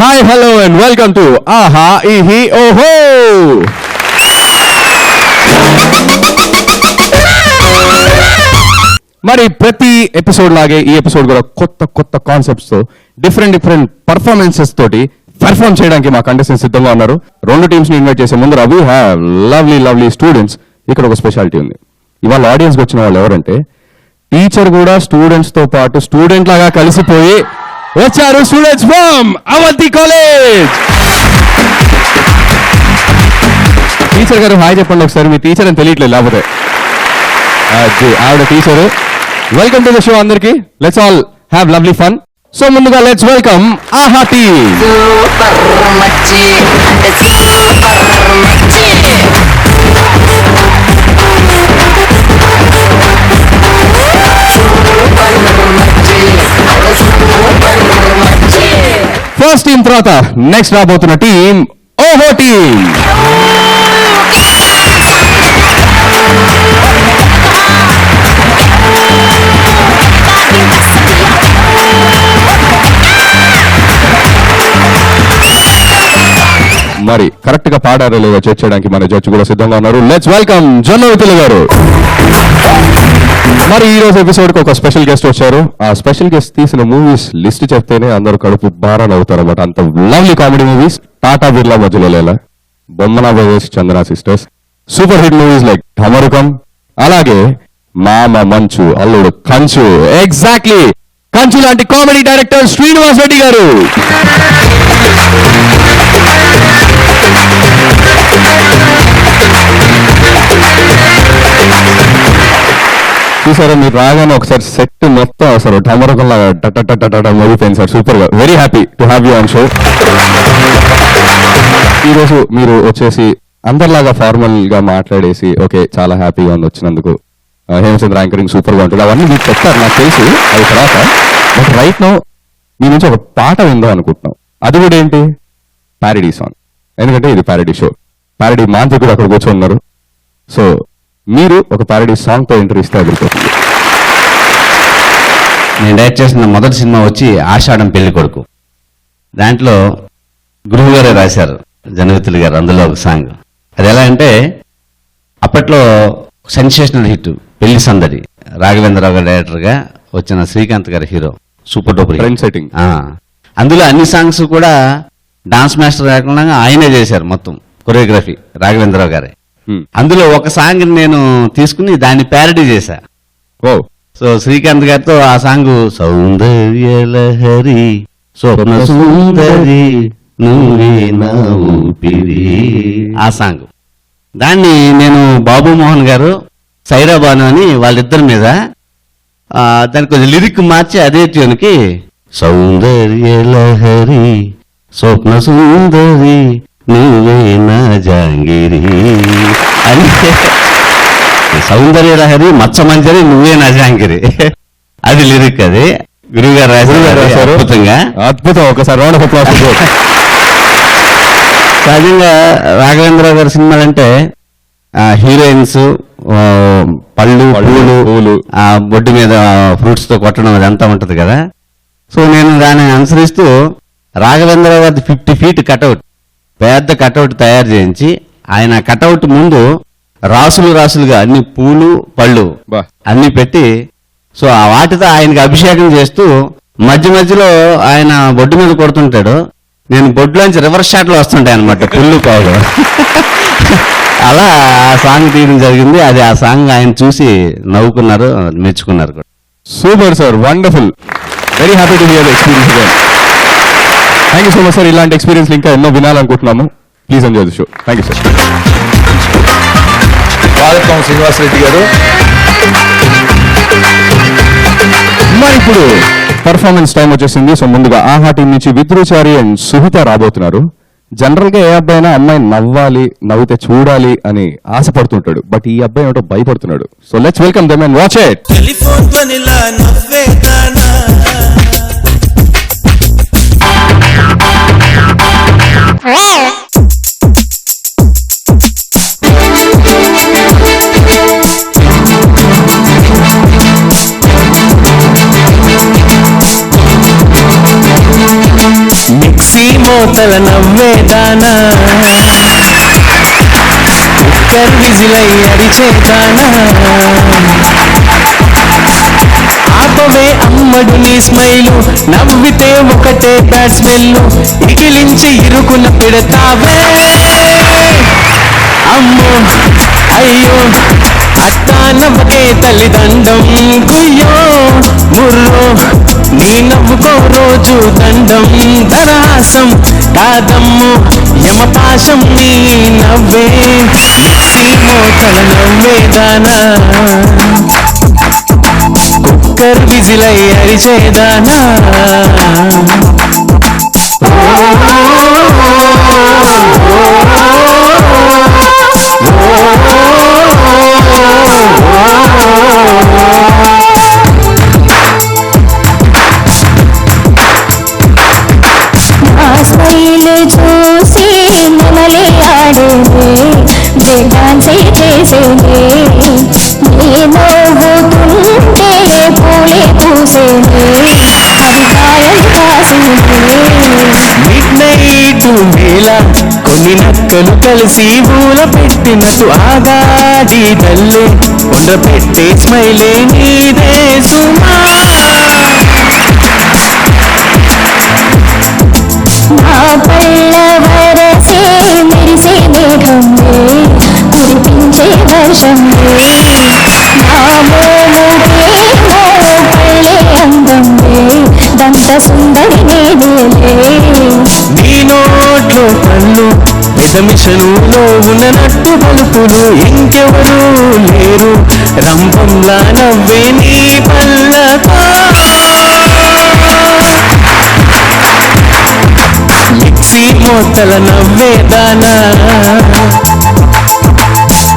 Hi hello and welcome to ఆహా ఇహి ఓహో. మరి ప్రతి ఎపిసోడ్ లాగే ఈ ఎపిసోడ్ కూడా కొత్త కొత్త కాన్సెప్ట్స్ తో డిఫరెంట్ పర్ఫార్మెన్సెస్ తోటి పర్ఫార్మ్ చేయడానికి మా కంటెస్టెంట్స్ సిద్ధంగా ఉన్నారు. రెండు టీమ్స్ ని ఇన్వైట్ చేసే ముందు వీ హ్యావ్ లవ్లీ స్టూడెంట్స్. ఇక్కడ ఒక స్పెషాలిటీ ఉంది. ఇవాళ ఆడియన్స్ వచ్చిన వాళ్ళు ఎవరంటే టీచర్ కూడా స్టూడెంట్స్ తో పాటు స్టూడెంట్ లాగా కలిసిపోయి వచ్చారు. Students from Avanti college. Teacher గారు హాయ్ చెప్పండి ఒకసారి. మీ టీచర్ అని తెలియట్లేదు లేకపోతే ఆవిడ teacher. Welcome to the show అందరికి. Let's all have lovely fun. So ముందుగా let's welcome Aha team. First team తర్వాత నెక్స్ట్ రాబోతున్న టీం ఓహో టీం. మరి కరెక్ట్ గా పాడారో లేదో చెక్ చేయడానికి మన జడ్జి కూడా సిద్ధంగా ఉన్నారు. లెట్స్ వెల్కమ్ జొన్నవితుల గారు. మరి ఈ రోజు ఎపిసోడ్ కి ఒక స్పెషల్ గెస్ట్ వచ్చారు. ఆ స్పెషల్ గెస్ట్ తీసిన మూవీస్ లిస్ట్ చెప్తేనే అందరూ కడుపు బారాన్ అవుతారు అన్నమాట. అంత lovely comedy movies. Tata Birla మధ్యలో లేలా, Bommana brothers, Chandana sisters, super hit movies like Damarukam, అలాగే మామ మంచు, అల్లుడు కంచు. ఎగ్జాక్ట్లీ కంచు లాంటి కామెడీ డైరెక్టర్ శ్రీనివాస్ రెడ్డి గారు. చూసారా మీరు రాగానే ఒకసారి సెట్ మొత్తం అసలు ఢమరకంలా మోగిపోయింది సార్. సూపర్ గా. Very happy to have you on show. ఈ రోజు మీరు వచ్చేసి అందరిలాగా ఫార్మల్ గా మాట్లాడేసి ఓకే చాలా హ్యాపీగా ఉంది వచ్చినందుకు. హేమచంద్ర యాంకరింగ్ సూపర్ గా ఉంటుంది అవన్నీ మీకు చెప్తారు నాకు తెలుసు అది తర్వాత. బట్ రైట్ నో మీ నుంచి ఒక పాట విందాం అనుకుంటున్నాం. అది కూడా ఏంటి ప్యారడీ సాంగ్. ఎందుకంటే ఇది ప్యారడీ షో. ప్యారడీ మాంత్రికుడు అక్కడ కూర్చొన్నారు. సో మీరు ఒక ప్యారడీ సాంగ్ తో ఎంట్రీ ఇస్తే అదిరిపోతుంది. నేను డైరెక్ట్ చేసిన మొదటి సినిమా వచ్చి ఆషాఢం పెళ్లి కొడుకు. దాంట్లో గురువు గారే రాశారు జనవితులు గారు అందులో ఒక సాంగ్. అది ఎలా అంటే అప్పట్లో సెన్సేషనల్ హిట్ పెళ్లి సందడి. రాఘవేంద్రరావు గారు డైరెక్టర్ గా వచ్చిన శ్రీకాంత్ గారి hero. Super duper trend setting. అందులో అన్ని సాంగ్స్ కూడా డాన్స్ మాస్టర్ లేకుండా ఆయనే చేశారు మొత్తం కొరియోగ్రఫీ రాఘవేంద్రరావు గారే. అందులో ఒక సాంగ్ నేను తీసుకుని దాన్ని ప్యారడీ చేశా. సో శ్రీకాంత్ గారితో ఆ సాంగ్ సౌందర్యలహరి స్వప్న సుందరి నువ్వే నా ఊపిరి ఆ సాంగ్. దాన్ని నేను బాబు మోహన్ గారు సైరాబాను అని వాళ్ళిద్దరి మీద దానికి కొంచెం లిరిక్ మార్చి అదే ట్యూన్కి సౌందర్యలహరి స్వప్న సుందరి నువ్వే నా జాంగిరి అని సౌందర్య లహరి మత్సమంజరి నువ్వే నా జాంగిరి అది లిరిక్. అది గురువు గారు రాశారు. అద్భుతంగా అద్భుతం. ఒకసారి సహజంగా రాఘవేంద్రరావు గారి సినిమాలు అంటే హీరోయిన్స్ పళ్ళు పూలు ఆ బొడ్డు మీద ఫ్రూట్స్ తో కొట్టడం అదంతా ఉంటది కదా. సో నేను దాన్ని అనుసరిస్తూ రాఘవేంద్రరావు గారి 50 feet కటౌట్ పెద్ద కటౌట్ తయారు చేయించి ఆయన కటౌట్ ముందు రాసులుగా అన్ని పూలు పళ్ళు అన్ని పెట్టి సో ఆ వాటితో ఆయనకి అభిషేకం చేస్తూ మధ్యలో ఆయన బొడ్డు మీద కొడుతుంటాడు. నేను బొడ్లోంచి రివర్స్ షాట్ లో వస్తుంటాయి అనమాట పుల్లు పావులు. అలా ఆ సాంగ్ తీయడం జరిగింది. అది ఆ సాంగ్ ఆయన చూసి నవ్వుకున్నారు, మెచ్చుకున్నారు కూడా. Super sir, wonderful. Very happy to hear the experience again. Thank you so much sir. ఇలాంటి ఎక్స్పీరియన్స్ ఇంకా ఎన్నో వినాలనుకుంటున్నాము. Please enjoy the show. Thank you sir. స్వాగతం శ్రీనివాస్ రెడ్డి గారు. మరి ఇప్పుడు పర్ఫార్మెన్స్ టైం వచ్చేసింది. సో ముందుగా ఆహా టీం నుంచి విద్రుచారి అండ్ సుహిత రాబోతున్నారు. జనరల్ గా ఏ అబ్బాయి అయినా అమ్మాయి నవ్వాలి, నవ్వితే చూడాలి అని ఆశపడుతుంటాడు. బట్ ఈ అబ్బాయి ఏమిటో భయపడుతున్నాడు. So let's welcome them and watch it. Mixie మో మోతల నవ్వేదానా కుక్కర్ విజిలై అరిచేదానా ఆపవే అమ్మడు నీ స్మైలు నవ్వితే ఒకటే బ్యాడ్ స్మెల్లు ఇగిలించి ఇరుకున పెడతావే అమ్మో అయ్యో అట్టా నవ్వకే తల్లిదండం కుయ్యో ముర్రో నీ నవ్వుకో రోజు దండం దరహాసం కాదమ్ము యమపాశం నీ నవ్వే మిక్సీ మోతల నవ్వేదానా కుక్కర్ విజిలై అరిచేదానా చూసి నెమలే ఆడేనే బ్రేక్ డాన్సే చేసేనే నీ నవ్వుతుంటే పూలే పూసేనే అభిప్రాయం కాసేనే మిడ్ నైట్ వేళ కొన్ని నక్కలు కలిసి ఊల పెట్టినట్టు ఆగాడి తల్లే కొండ పెట్టే స్మైలే నీదే సుమా నా పళ్ళ వరసే మెరిసే మేఘంలే కురిపించే వర్షంలే నా మోముకేమో పళ్ళే అందంలే దంత సుందరి నేనేలే నీ నోట్లో కళ్ళు విషమిషనులో ఉన్ననట్టు పలుపులు ఇంకెవరు లేరు రంపంలా నవ్వే నీ పల్లతో మిక్సీ మోతల నవ్వేదానా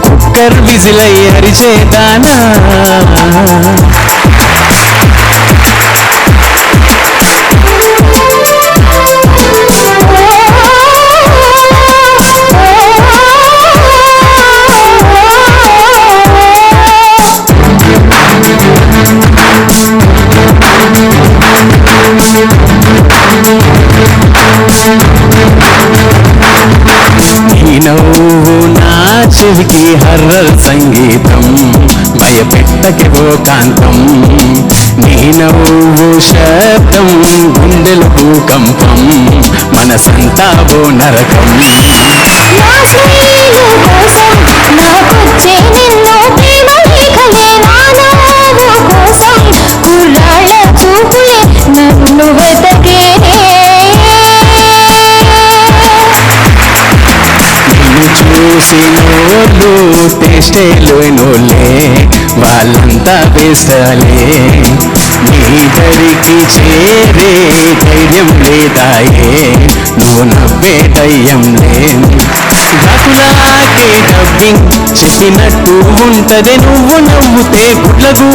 కుక్కర్ విజిలై అరిచేదానా ఈ నవ్వు నా చెవికి హర్రర్ సంగీతం భయపెట్టకి ఓ కాంతం నీ నవ్వు శబ్దం గుండెల భూకంపం మనసంతా ఓ నరకం నా స్నేహం కోసం నాకొచ్చే నిన్నో ప్రేమ లేఖలే నా నవ్వు కోసం కుర్రాళ్ళ చూపులే నన్ను వెతకేనే నిన్ను చూసి నోళ్ళు టేస్టే లోనోలే వాళ్ళంతా వేస్తాలే నీ దరికి చేరే ధైర్యం లేదాయే నువ్వు నవ్వే దయ్యంలే డాకులాకే డబ్బింగ్ చెప్పినట్టు ఉంటది నువ్వు నవ్వుతే గుడ్లగు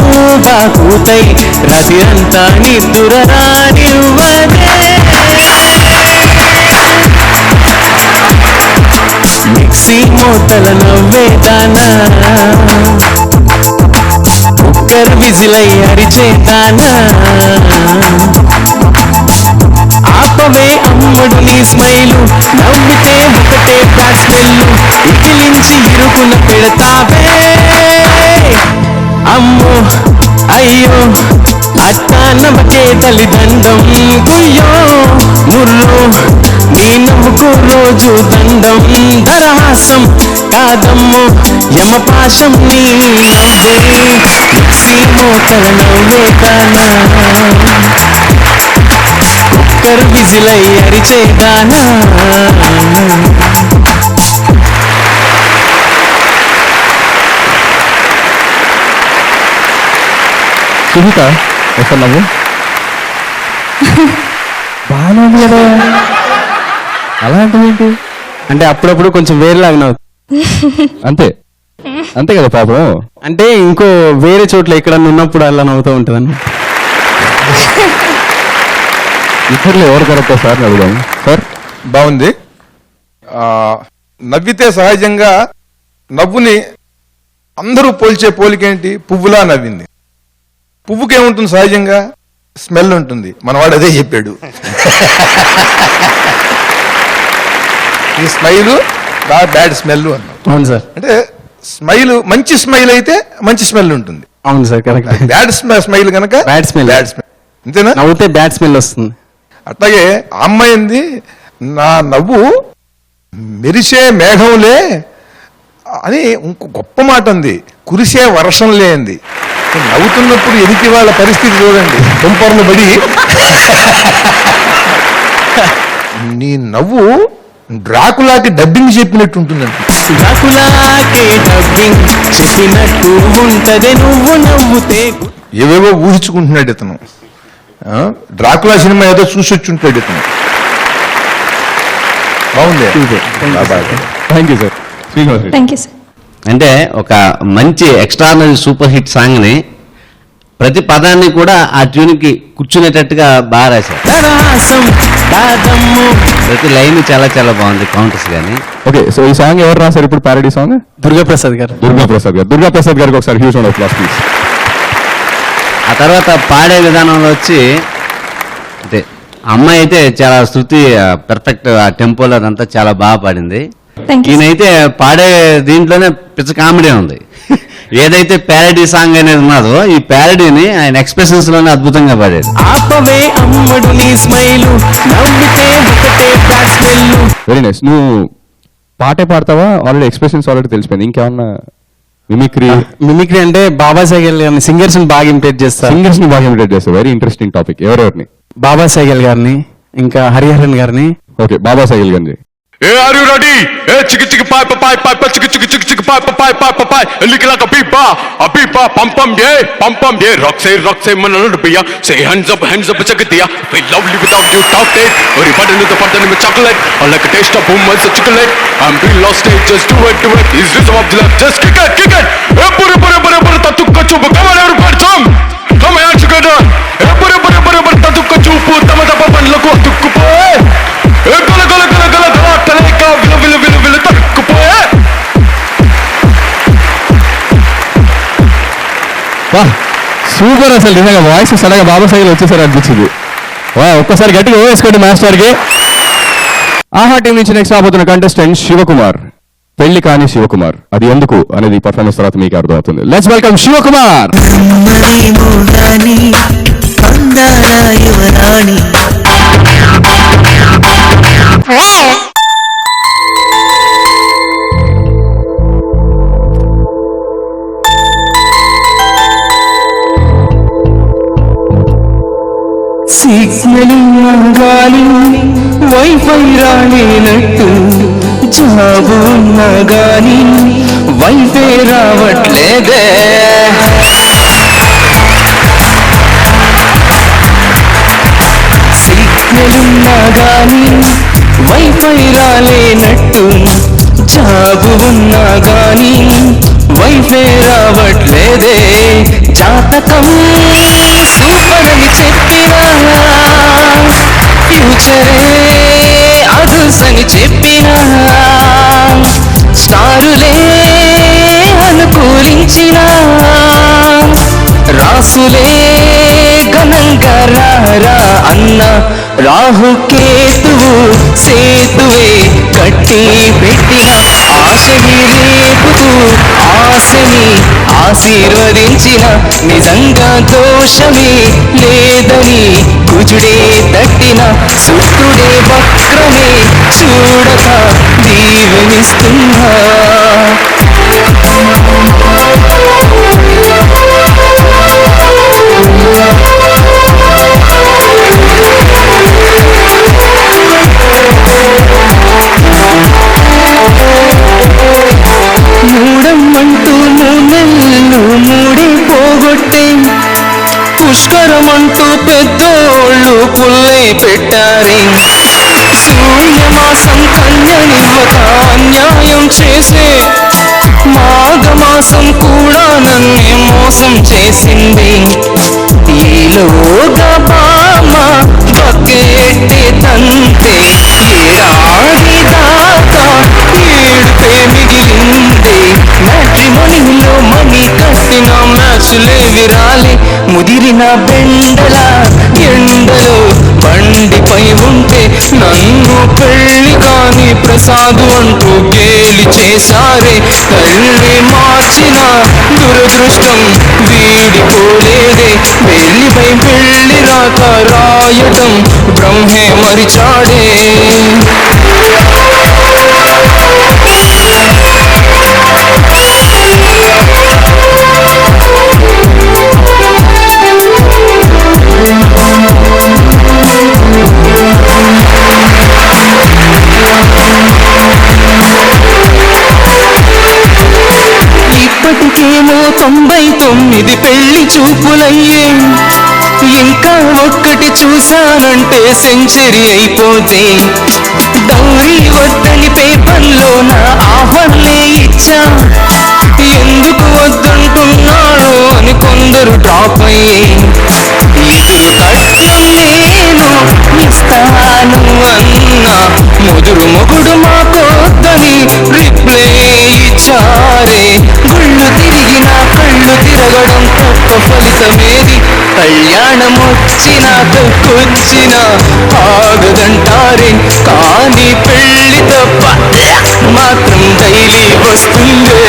బాకుతై రాత్రంతా నిద్దుర రానివ్వదే మిక్సీ మోతల నవ్వేదానా కుక్కర్ విజిలై అరిచేదానా ఆపవే అమ్మడు నీ స్మైలు నవ్వితే ఒకటే బ్యాడ్ స్మెల్లు ఇకిలించి ఇరుకున పెడతావే అమ్మో అయ్యో అట్టా నవ్వకే తల్లిదండం కుయ్యో ముర్రో నీ నవ్వుకు రోజు దండం దరహాసం కాదమ్ము యమపాశం నీ నవ్వే మిక్సీ మోతల నవ్వేదానా కుక్కర్ విజిలై అరిచేదానా సుహిత ఎక్కడ నవ్వు బాగానే ఉంది కదా అలాంటివి ఏంటి అంటే అప్పుడప్పుడు కొంచెం వేరేలాగా నవ్వు అంతే అంతే కదా పాపం అంటే ఇంకో వేరే చోట్ల ఎక్కడన్నా ఉన్నప్పుడు అలా నవ్వుతూ ఉంటుందని ఇద్దరులో ఎవరు కరెక్ట్ సార్ అడుగుదాం సార్ బాగుంది. నవ్వితే సహజంగా నవ్వుని అందరూ పోల్చే పోలికేంటి? పువ్వులా నవ్వింది. పువ్వుకేముంటుంది సహజంగా? స్మెల్ ఉంటుంది. మనవాడు అదే చెప్పాడు. ఈ స్మైల్ బ్యాడ్ స్మెల్ అన్నాం. అవును సార్, అంటే స్మైల్ మంచి స్మైల్ అయితే మంచి స్మెల్ ఉంటుంది, అవును సార్, కరెక్ట్. బ్యాడ్ స్మైల్ కనుక Bad smell. బ్యాడ్ స్మెల్, అంతేనా? నవ్వుతే బ్యాడ్ స్మెల్ వస్తుంది. అట్లాగే ఆ అమ్మాయింది, నా నవ్వు మెరిసే మేఘంలే అని ఇంకో గొప్ప మాట ఉంది, కురిసే వర్షం లేంది. నవ్వుతున్నప్పుడు ఎదుటి వాళ్ళ పరిస్థితి చూడండి, తుంపర్లు పడి నీ నవ్వు డ్రాకులాకి డబ్బింగ్ చెప్పినట్టు ఉంటుందండి. డ్రాకులాకే డబ్బింగ్ చెప్పినట్టు ఉంటది నువ్వు నవ్వుతే. ఏవేవో ఊహించుకుంటున్నాడు ఇతను. డ్రాకులా సినిమా ఏదో చూసి వచ్చి ఉంటాడు ఇతను. బాగుంది. Thank you sir. Srinivas Reddy. Thank you sir. అంటే ఒక మంచి ఎక్స్ట్రానరీ సూపర్ హిట్ సాంగ్ని ప్రతి పదాన్ని కూడా ఆ ట్యూన్కి కూర్చునేటట్టుగా బాగా రాశారు. దరహాసం దాదమ్ము. ప్రతి లైన్ చాలా చాలా బాగుంది, కౌంటర్స్ కానీ. ఓకే, సో ఈ సాంగ్ ఎవరు రాశారు ఇప్పుడు, ప్యారడీ సాంగ్? దుర్గాప్రసాద్ గారు. దుర్గాప్రసాద్ గారు. దుర్గాప్రసాద్ గారికి ఒకసారి huge round of applause please. ఆ తర్వాత పాడే విధానంలో వచ్చి అంటే అమ్మాయి అయితే చాలా శృతి పెర్ఫెక్ట్, ఆ టెంపోలో అదంతా చాలా బాగా పాడింది. Thank you. ఈయనైతే పాడే దీంట్లోనే పిచ్చ కామెడీ ఉంది. ఏదైతే ప్యారడీ సాంగ్ అనేది ఉన్నదో ఈ ప్యారడీని ఆయన ఎక్స్ప్రెషన్స్ లోనే అద్భుతంగా పాడాడు. ఆపవే అమ్మడు నీ స్మైలు, నవ్వితే ఒకటే బ్యాడ్ స్మెల్. Very nice. నువ్వు పాటే పాడతావా? ఆల్రెడీ ఎక్స్ప్రెషన్స్ ఆల్రెడీ తెలిసిపోయింది, ఇంకేమన్నా మిమిక్రీ? మిమిక్రీ అంటే బాబా సైగల్ గారిని, సింగర్స్ ని బాగా ఇమిటేట్ చేస్తారు. సింగర్స్ ని బాగా ఇమిటేట్ చేస్తావు. Very interesting topic. ఎవరెవరిని? బాబా సైగల్ గారిని, ఇంకా హరిహరన్ గారిని. ఓకే, బాబా సైకిల్ గంజి. Hey, are you ready? Hey, chicka chicka pie pie pie pie pie chicka chicka chicka chicka pie pie pie pie pie pie. Lick like a beepa, pum yeah. Rock say, man, beer. Say hands up, check it there. Feel lovely without you, talk it. Or you button with the button in the chocolate. Or like a taste of boom, it's a chocolate. I'm being lost, just do it. Is this of the left? Just kick it. Hey, pura, tatukka chupa. Come on, everybody, come on, together. Hey, pura, tatukka chupa. Tama panlaku atukku po. Hey, gala. వా super. అసలు నిజంగా voice సడగా బాబా cycle వచ్చేసారు అనిపించింది. వా, ఒక్కసారి గట్టిగా వేసుకోండి మాస్టర్కి. ఆహా టీం నుంచి నెక్స్ట్ రాబోతున్న కంటెస్టెంట్ శివకుమార్. పెళ్లి కాని శివకుమార్. అది ఎందుకు అనేది పర్ఫార్మెన్స్ తర్వాత మీకు అర్థమవుతుంది. Let's welcome Shivakumar. సిగ్నల్ గాలి వైఫై రాలేనట్టు, జాబు ఉన్నా గాని వైఫై రావట్లేదే. సిగ్నల్ ఉన్నా గాని వైఫై రాలేనట్టు, జాబు ఉన్నా గాని వైఫై రావట్లేదే. జాతకం సూపర్ అని చెప్పినా, ఫ్యూచరే అదుస్ అని చెప్పినా, స్టారులే అనుకూలించిన, రాసులే ఘనంగా రారా అన్న, రాహుకేతువు సేతువే కట్టి పెట్టిన, ఆశని రేపుతూ ఆశని ఆశీర్వదించిన, నిజంగా దోషమే లేదని కుజుడే తట్టిన, శుక్రుడే వక్రమే చూడక దీవెనిస్తున్నా. మూడమ్మంటూ నెల్లు మూడే పోగొట్టే, పుష్కరమంటూ పెద్దోళ్ళు పుల్లే పెట్టారే. శూన్యమాసం కన్యనివ్వక అన్యాయం చేసే, మాఘమాసం కూడా నన్నే మోసం చేసింది. ఈలోగా బామ బకెట్టే తంతే, ఏడాది దాకా ఏడుపే మిగిలింది. మ్యాట్రిమోనీలో మనీ కట్టిన మ్యాచ్లే విరాలే, ముదిరిన బెండల ఎండలో బండిపై ఉంటే నన్ను పెళ్లి కాని నీ ప్రసాదు అంటూ గేలి చేశారే. తల్లి మార్చిన దురదృష్టం వీడిపోలేదే. పెళ్లిపై పెళ్లి రాక రాయటం బ్రహ్మే మరిచాడే. ఇప్పటికేమో 99 పెళ్లి చూపులయ్యే. ఇంకా ఒక్కటి చూశానంటే సెంచరీ అయిపోతే. దౌరీ వద్దని పేపర్లో నా ఆఫర్లే ఇచ్చా. ఎందుకు వద్దంటున్నాడు అని కొందరు డ్రాప్ అయ్యే. ఇది కట్నం నేను ఇస్తాను అన్నా ముదురు మొగుడు మాకొద్దని రిప్లై ఇచ్చారే. గుళ్ళు తిరిగిన కళ్ళు తిరగడం తప్ప ఫలితమేది. కళ్యాణం వచ్చినాక కూర్చిన ఆగదంటారే. కానీ పెళ్లి తప్ప మాత్రం డైలీ వస్తుందే.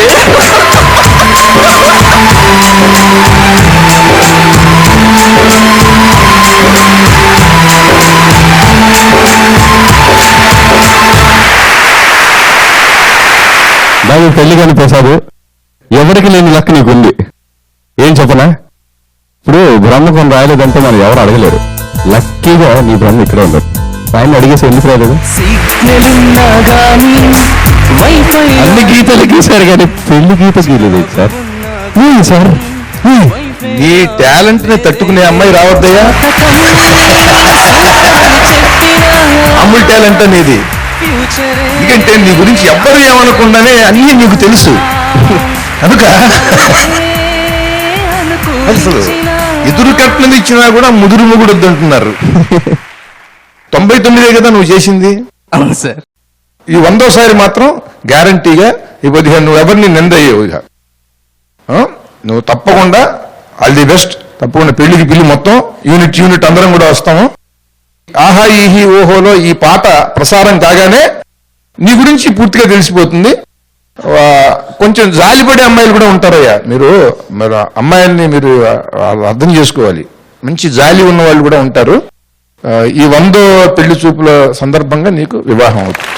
బాబు పెళ్లి కాని ప్రసాదు, ఎవరికి లేని లక్ నీకుంది. ఏం చెప్పనా, ఇప్పుడు బ్రహ్మకం రాయలేదంటే మనం ఎవరు అడగలేరు. లక్కీగా నీ బ్రహ్మ ఇక్కడే ఉండదు. ఆయన అడిగేసి ఎందుకు రాలేదు? సిగ్నలున్నా గానీ వైఫై అన్ని గీతలు గీశారు కానీ పెళ్లి గీత గీయలేదు సార్. సార్ నీ టాలెంట్ ని తట్టుకునే అమ్మాయి రావద్దయ్యా. అమ్ముల్ టాలెంట్ అనేది. ఎందుకంటే నీ గురించి ఎవ్వరు ఏమనకుండానే అన్నీ నీకు తెలుసు కనుక అసలు ఎదురు కట్నం ఇచ్చినా కూడా ముదురు మొగుడు వద్దంటున్నారు. 99 కదా నువ్వు చేసింది. అవును సార్. ఈ 100వ మాత్రం గ్యారంటీగా ఈ 15 నువ్వు ఎవరిని నిందయ్యావు. ఇక నువ్వు తప్పకుండా ఆల్ ది బెస్ట్. తప్పకుండా పెళ్లికి పిల్లి మొత్తం యూనిట్ అందరం కూడా వస్తాము. ఆహా ఈహి ఓహోలో ఈ పాట ప్రసారం కాగానే నీ గురించి పూర్తిగా తెలిసిపోతుంది. కొంచెం జాలిపడే అమ్మాయిలు కూడా ఉంటారయ్యా. మీరు అమ్మాయిల్ని మీరు అర్థం చేసుకోవాలి. మంచి జాలి ఉన్న వాళ్ళు కూడా ఉంటారు. ఈ 100వ పెళ్లి చూపుల సందర్భంగా నీకు వివాహం అవుతుంది.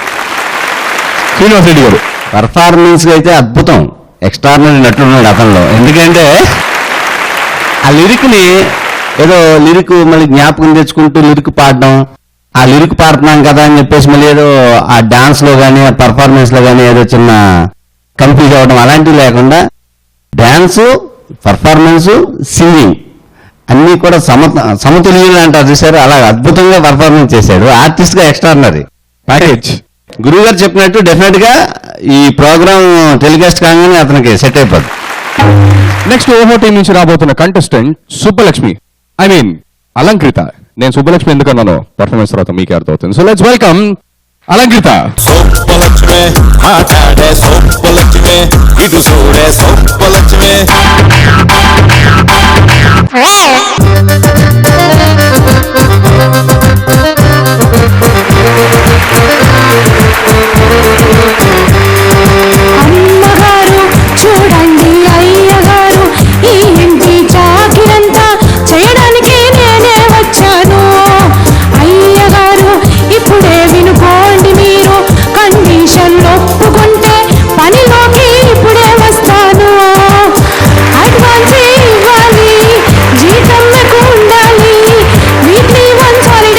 శ్రీనివాస్ రెడ్డి గారు పర్ఫార్మెన్స్ అయితే అద్భుతం, ఎక్స్ట్రాడినరీ నటున్నాడు అతనిలో. ఎందుకంటే ఆ లిరిక్ని ఏదో లిరిక్ మళ్ళీ జ్ఞాపకం తెచ్చుకుంటూ లిరిక్ పాడడం, ఆ లిరిక్ పాడుతున్నాం కదా అని చెప్పేసి మళ్ళీ ఏదో ఆ డాన్స్ లో కానీ ఆ పర్ఫార్మెన్స్ లో కానీ ఏదో చిన్న కన్ఫ్యూజ్ అవ్వడం అలాంటివి లేకుండా డాన్స్, పర్ఫార్మెన్స్, సింగింగ్ అన్ని కూడా సమతుల్యం అంటారు చూసారు. అలా అద్భుతంగా పర్ఫార్మెన్స్ చేశాడు. ఆర్టిస్ట్ గా ఎక్స్ట్రాడినరీ ప్యాకేజ్. గురువు గారు చెప్పినట్టు డెఫినెట్ గా ఈ ప్రోగ్రామ్ టెలికాస్ట్ కాగానే అతనికి సెట్ అయిపోద్ది. నెక్స్ట్ ఓహో టీం నుంచి రాబోతున్న contestant Subbalakshmi, I mean Alankrita. నేను సుబ్బలక్ష్మి ఎందుకన్నాను పర్ఫార్మెన్స్ తర్వాత మీకే అర్థమవుతుంది. So let's welcome Alankrita. సోప్పలక్ష్మి మాట్లాడే సోప్పలక్ష్మి ఇది చూడే సోప్పలక్ష్మి. అమ్మగారు చూడండి అయ్యగారు, ఈ ఇంటి చాకిరంతా చేయడానికి నేనే వచ్చాను. అయ్యగారు ఇప్పుడే వినుకోండి, మీరు కండిషన్ ఒప్పుకుంటే పనిలోకి ఇప్పుడే వస్తాను. అడ్వాన్స్ ఇవ్వాలి, జీతం నాకు ఉండాలి, వీక్లీ 1 సారీ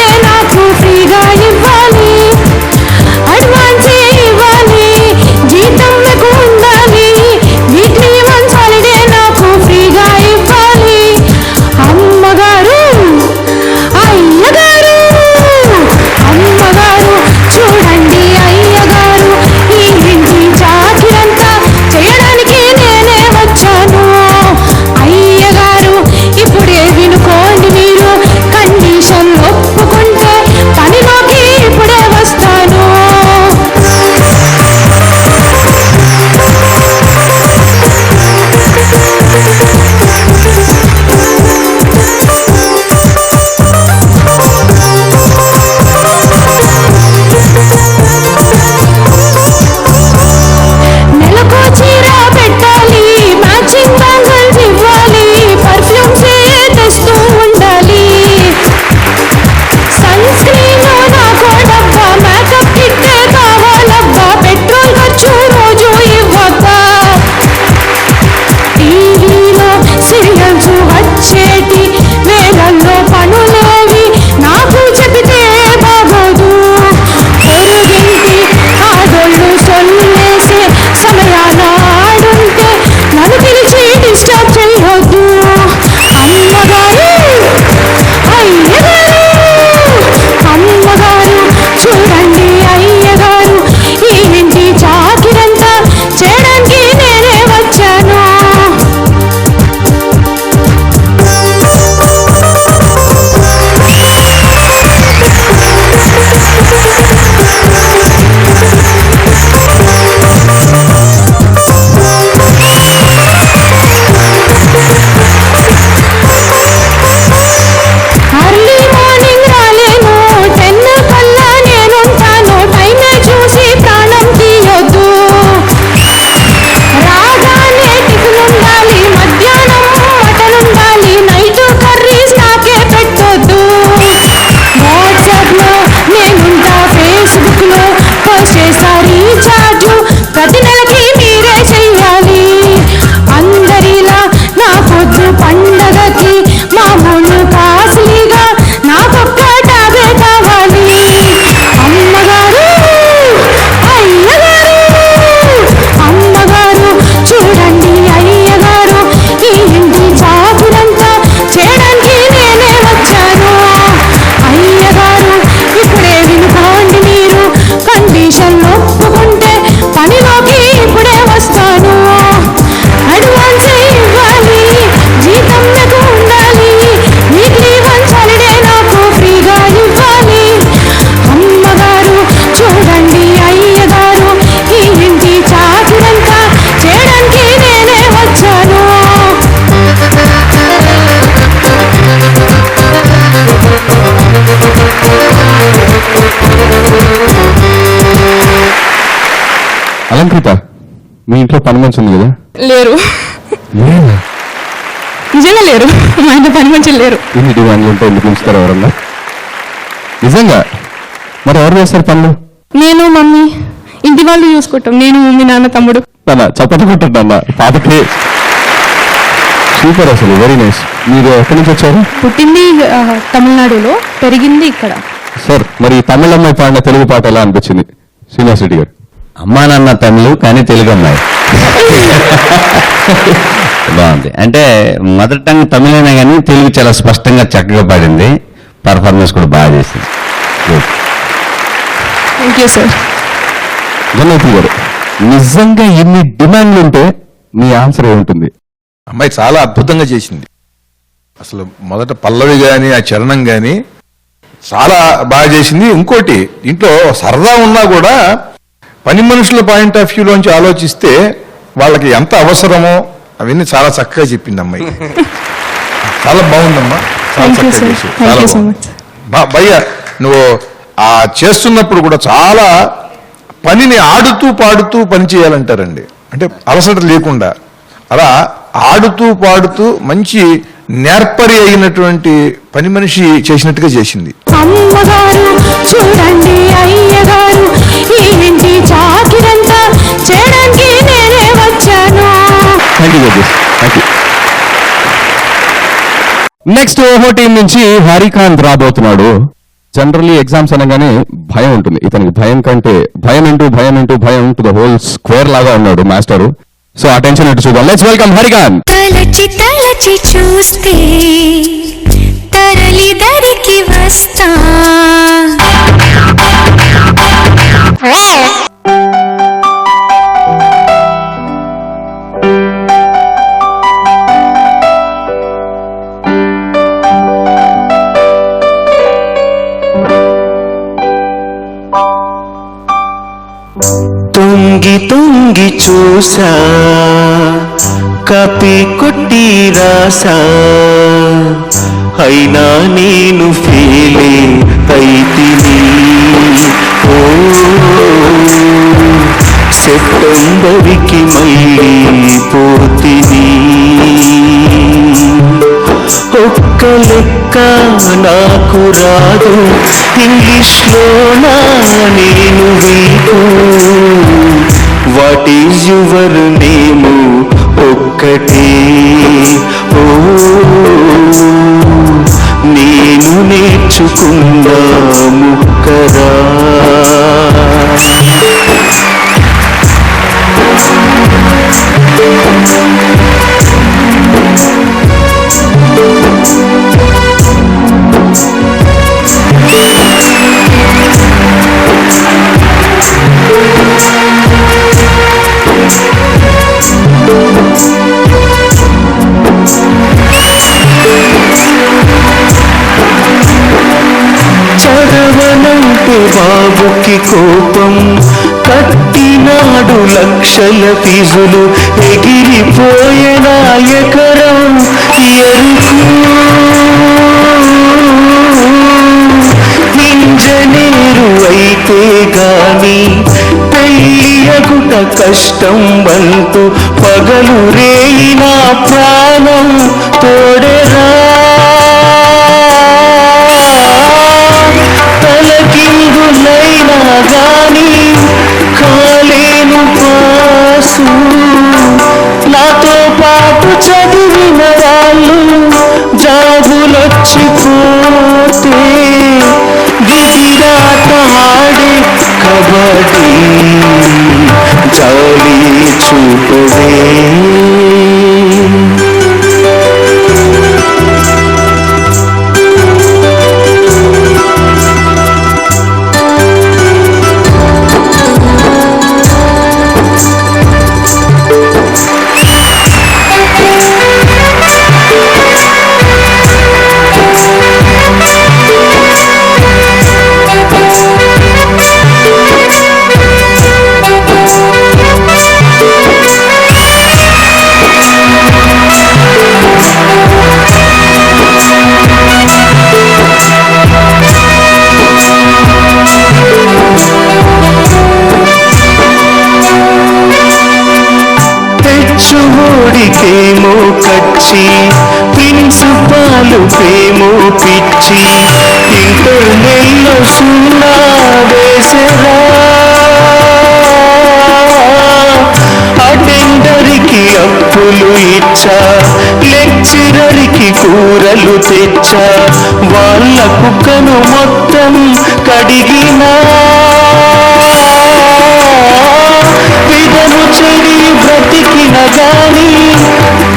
అలంకృత, మీ ఇంట్లో పని మంచి ఉంది కదా? లేరు, నిజంగా లేరు. మా ఇంట్లో పని మంచిగా లేరు. ఇన్ని డిమాండ్లు ఉంటే ఎందుకు ఉంచుతారు ఎవరన్నా? నిజంగా మరి ఎవరు చేస్తారు పనులు? నేను, మమ్మీ, ఇంటి వాళ్ళు చూసుకుంటాం. నేను, మమ్మీ, నాన్న, తమ్ముడు. అన్న చప్పట్లు కొట్టండి అన్న పాపకి. సూపర్, అసలు వెరీ నైస్. మీరు ఎక్కడి నుంచి వచ్చారు? పుట్టింది తమిళనాడులో, పెరిగింది ఇక్కడ. సార్, మరి తమిళ అమ్మాయి పాడిన తెలుగు పాట ఎలా అనిపించింది శ్రీనివాస్ రెడ్డి గారు? అమ్మా నాన్న తమిళ్ కానీ తెలుగు అమ్మాయి. బాగుంది. అంటే మదర్ టంగ్ తమిళ్ అయినా కానీ తెలుగు చాలా స్పష్టంగా చక్కగా పాడింది. పర్ఫార్మెన్స్ కూడా బాగా చేసింది. Good. Thank you sir. జనైతి గారు, నిజంగా ఇన్ని డిమాండ్లు ఉంటే మీ ఆన్సర్ ఏముంటుంది? అమ్మాయి చాలా అద్భుతంగా చేసింది. అసలు మొదట పల్లవి కానీ ఆ చరణం కానీ చాలా బాగా చేసింది. ఇంకోటి, ఇంట్లో సరదా ఉన్నా కూడా పని మనుషుల పాయింట్ ఆఫ్ వ్యూలోంచి ఆలోచిస్తే వాళ్ళకి ఎంత అవసరమో అవన్నీ చాలా చక్కగా చెప్పింది అమ్మాయి. చాలా బాగుందమ్మా, చాలా Thank you, చక్కగా sir. చేసావు. Thank చాలా you so బాగుంది. much. భయ్య, నువ్వు ఆ చేస్తున్నప్పుడు కూడా చాలా పనిని ఆడుతూ పాడుతూ పని చేయాలంటారండి. అంటే అలసట లేకుండా అలా ఆడుతూ పాడుతూ మంచి నేర్పరి అయినటువంటి పని మనిషి చేసినట్టుగా చేసింది. అమ్మగారు చూడండి, అయ్యగారు ఈ ఇంటి చాకిరంతా చేయడానికి నేనే వచ్చాను. Thank you judges, thank you. Next ఓహో టీం నుంచి హరికాంత్ రాబోతున్నాడు. జనరల్లీ ఎగ్జామ్స్ అనగానే భయం ఉంటుంది ఇతనికి. భయం కంటే భయం టు ద హోల్ స్క్వేర్ లాగా ఉన్నాడు మాస్టరు. సో ఆ టెన్షన్ ఎటు చూద్దాం. Let's welcome Harikanth. తలచి తలచి చూస్తే తరలి దరికి వస్తా. తొంగి తొంగి చూసా, కాపీ కొట్టి రాసా, అయినా నేను ఫీలే అయితిని. ఓ సెప్టెంబర్కి మళ్ళీ పోతిని. ఒక్క లెక్క నాకు రాదు, ఇంగ్లీష్లోనా నేను వీకు. వాట్ ఈజ్ యువర్ నేము ఒక్కటే. ఓ నేను నేర్చుకున్న ముక్కరా. చదవనంటే బాబుకి కోపం, కట్టినాడు లక్షల ఫీజులు, ఎగిరిపోయిన ఎకరం ఎరుకు. ఇంజనీరు అయితే గాని పెళ్ళియగుట కష్టం అంటూ పగలు రేయిన ప్రాణం తోడెరా. తలకిందులైనా గాని కాలేను పాసు. నాతో పాటు చదివిన వాళ్ళు జాబులొచ్చిపోతే గిరిరాట ఆడే కబడ్డీ జాలి చూపవే. పిచ్చి ప్రిన్సిపాలు ప్రేమో పిచ్చి ఇంటర్నెల్లో సున్నా వేసరా అటెండర్కి అప్పులు ఇచ్చా లెక్చరర్కి కూరలు తెచ్చా వాళ్ళ కుక్కను మొత్తం కడిగినా విధము చెడి బ్రతికిన గాని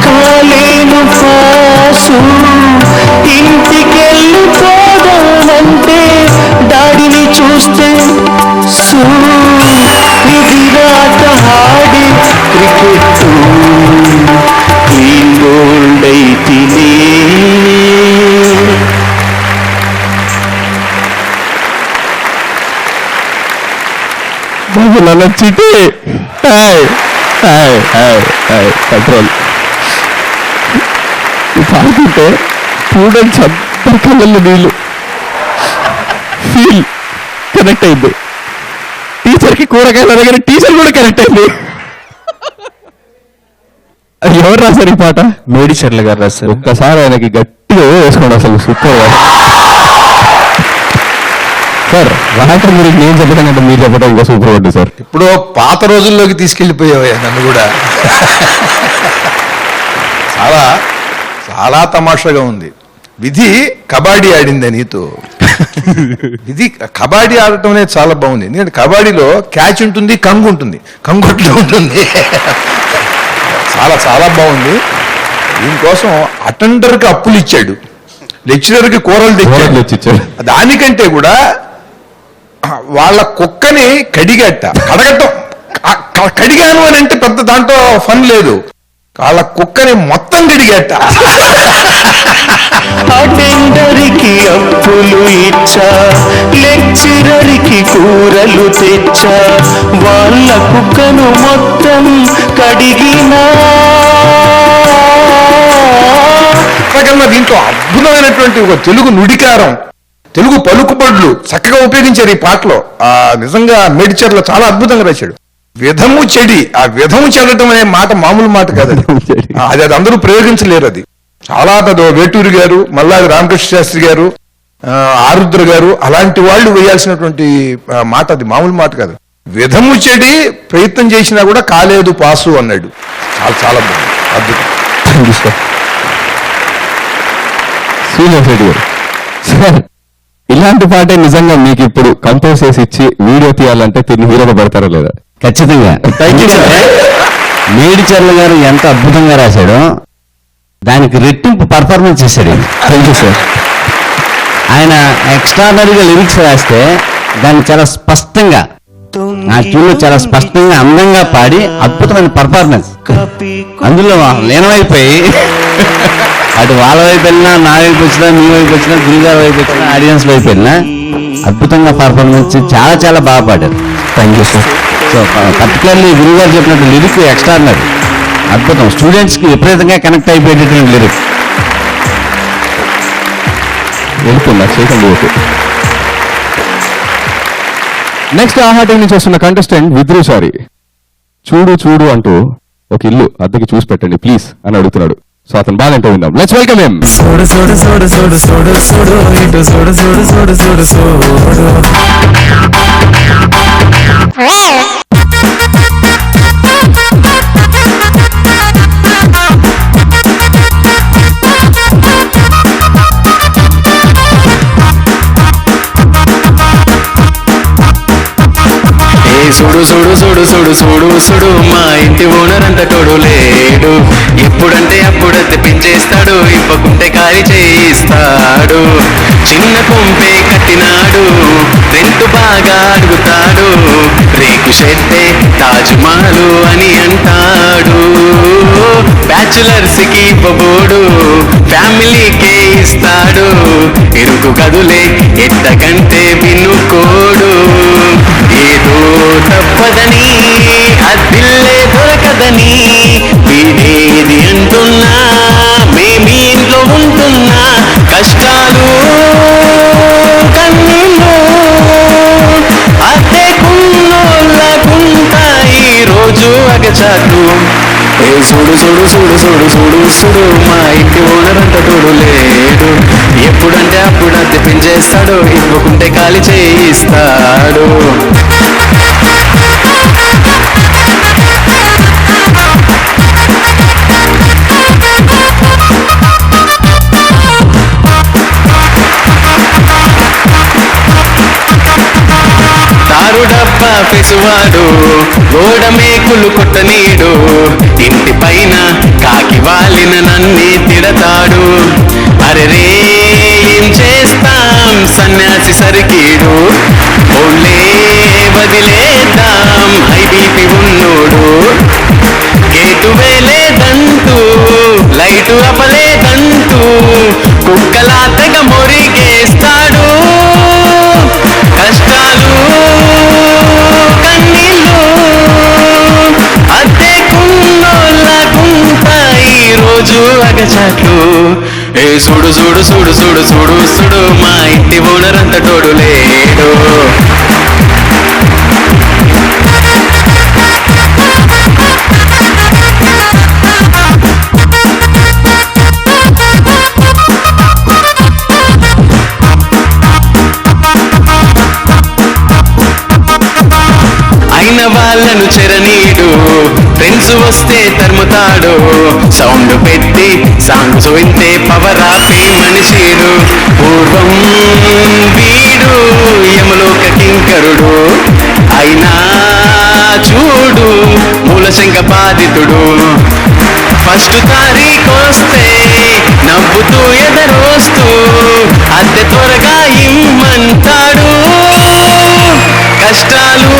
కాలేను పాసు ఇంటికెళ్ళిపోదానంటే డాడీని చూస్తే సూ విరాట ఆడి క్రికెట్ క్లీన్ గోల్డ్ అయితేనే చిటి కంట్రోల్ పాడుతుంటే స్టూడెంట్స్ అందరి కళ్ళల్లో నీళ్ళు ఫీల్ కనెక్ట్ అయింది. టీచర్కి కూరగాయలు అడగని టీచర్ కూడా కనెక్ట్ అయింది. ఎవరు రాశారు ఈ పాట? మేడిచర్ల గారు రాశారు. ఒక్కసారి ఆయనకి గట్టిగా వేసుకోండి, అసలు సూపర్. సార్ రాత్రి గురించి నేను చెప్పడం కంటే మీరు చెప్పడం ఇంకా సూపర్ ఉంటుంది సార్. ఇప్పుడు పాత రోజుల్లోకి తీసుకెళ్ళిపోయావయ్యా నన్ను కూడా. చాలా చాలా తమాషాగా ఉంది. విధి కబడ్డీ ఆడింది నీతో. విధి కబడ్డీ ఆడటం అనేది చాలా బాగుంది. ఎందుకంటే కబడ్డీలో క్యాచ్ ఉంటుంది, కంగు ఉంటుంది, కంగొట్లో ఉంటుంది. చాలా చాలా బాగుంది. దీనికోసం అటెండర్కి అప్పులు ఇచ్చాడు, లెక్చరర్కి కూరలు తెచ్చాడు. దానికంటే కూడా వాళ్ళ కుక్కని కడగటం కడిగాను అని అంటే పెద్ద దాంట్లో ఫన్ లేదు. వాళ్ళ కుక్కని మొత్తం కడిగేట. అటెండర్కి అప్పులు ఇచ్చా లెక్చరర్కి కూరలు తెచ్చా వాళ్ళ కుక్కను మొత్తం కడిగినా. దీంట్లో అద్భుతమైనటువంటి ఒక తెలుగు నుడికారం, తెలుగు పలుకుబడులు చక్కగా ఉపయోగించారు ఈ పాటలో. నిజంగా మేడిచర్ల చాలా అద్భుతంగా రాశాడు. విధము చెడి, ఆ విధము చెడటం అనే మాట మామూలు మాట కాదు. అది అందరూ ప్రయోగించలేరు. అది చాలా పెద్ద వేటూరి గారు, మల్లాది రామకృష్ణ శాస్త్రి గారు, ఆరుద్ర గారు అలాంటి వాళ్ళు వేయాల్సినటువంటి మాట. అది మామూలు మాట కాదు. విధము చెడి ప్రయత్నం చేసినా కూడా కాలేదు పాసు అన్నాడు. చాలా చాలా బాగుంది, అద్భుతం. శ్రీనివాస్ రెడ్డి గారు, సార్ ఇలాంటి పాటే నిజంగా మీకు ఇప్పుడు కంపోజ్ చేసి ఇచ్చి వీడియో తీయాలంటే తిరిగి హీరోగా పడతారా లేదా? ఖచ్చితంగా. మేడిచర్ల గారు ఎంత అద్భుతంగా రాశాడో దానికి రెట్టింపు పర్ఫార్మెన్స్ చేశాడు. Thank you sir. ఆయన ఎక్స్ట్రాడనరీగా లిరిక్స్ రాస్తే దాన్ని చాలా స్పష్టంగా ఆ ట్యూన్లో చాలా స్పష్టంగా అందంగా పాడి అద్భుతమైన పర్ఫార్మెన్స్. అందులో లీనమైపోయి అటు వాళ్ళ వైపు వెళ్ళినా, నా వైపు వచ్చినా, మీ వైపు వచ్చినా, గురుగారి వైపు వచ్చినా, ఆడియన్స్ వైపు వెళ్ళినా అద్భుతంగా పర్ఫార్మెన్స్ చాలా చాలా బాగా పాడారు. Thank you sir. So particularly గురుగారు చెప్పినట్టు లిరిక్ ఎక్స్ట్రాడినరీ, అద్భుతం. స్టూడెంట్స్కి విపరీతంగా కనెక్ట్ అయిపోయేటటువంటి లిరిక్. వెళ్తున్నా చేయకండి. ఓకే, నెక్స్ట్ ఆహా టీం నుంచి వస్తున్న కంటెస్టెంట్ విద్రుసారి. చూడు చూడు అంటూ ఒక ఇల్లు అద్దెకి చూసి పెట్టండి ప్లీజ్ అని అడుగుతున్నాడు. సో అతను బాగా విందాం. Let's welcome him. సోడు సోడు సోడు సోడు సోడు సోడు ఇటు సోడు సోడు సోడు సోడు సోడు. చూడు చూడు చూడు చూడు చూడు చూడు మా ఇంటి ఓనర్ అంత తోడు లేడు. ఎప్పుడంటే అప్పుడైతే పెంచేస్తాడు, ఇవ్వకుంటే ఖాళీ చేయిస్తాడు. చిన్న కొంపే కట్టినాడు, రెంట్ బాగా అడుగుతాడు. రేకు షెడ్డే తాజ్ మహల్ అని అంటాడు. బ్యాచులర్స్ కి ఇవ్వబోడు, ఫ్యామిలీకే ఇస్తాడు. ఇరుకు గదులే ఎట్టకంటే వినుకోడు. ఏదో తప్పదని అద్దిల్లే దొరకదని వీడేది అంటున్నా, మేమీ ఇంట్లో ఉంటున్నా. కష్టాలు కన్నీళ్ళు అద్దెకున్నోళ్ళకుంటాయి రోజు అగచాట్లు. చూడు చూడు చూడు చూడు చూడు చూడు మా ఇంటి ఓనర్ అంత తోడు లేడు ఎప్పుడంటే అప్పుడు అద్దె పెంచేస్తాడు ఇవ్వకుంటే ఖాళీ చేయిస్తాడు తారు డబ్బా పెసువాడు గోడ మేకులు కొట్టనీడు ఇంటి పైన కాకి వాలిన నన్నే తిడతాడు అరెరే ఏం చేస్తాం సన్యాసి సరికీడు ఓళ్ళే వదిలేద్దాం హై బీపీ ఉన్నోడు గేటు వేలేదంటూ లైటు అపలేదంటూ కుక్కలా తెగ మొరిగేస్తాడు కష్టాలు కన్నీళ్ళు అద్దె కుంటాయి రోజు అగచాట్లు ఏ చూడు చూడు చూడు చూడు చూడు చూడు మా ఇంటి ఓనర్ అంత తోడు లేడు అయిన వాళ్ళను చెరనీడు ఫ్రెండ్స్ వస్తే తరుముతాడు సౌండ్ పెట్టి సాంగ్స్ వింటే పవర్ ఆపే మనిషిడు పూర్వం వీడు యమలోక కింకరుడు అయినా చూడు మూలశంక బాధితుడు ఫస్ట్ తారీఖొస్తే నవ్వుతూ ఎదరోస్తూ అద్దె త్వరగా ఇమ్మంటాడు కష్టాలు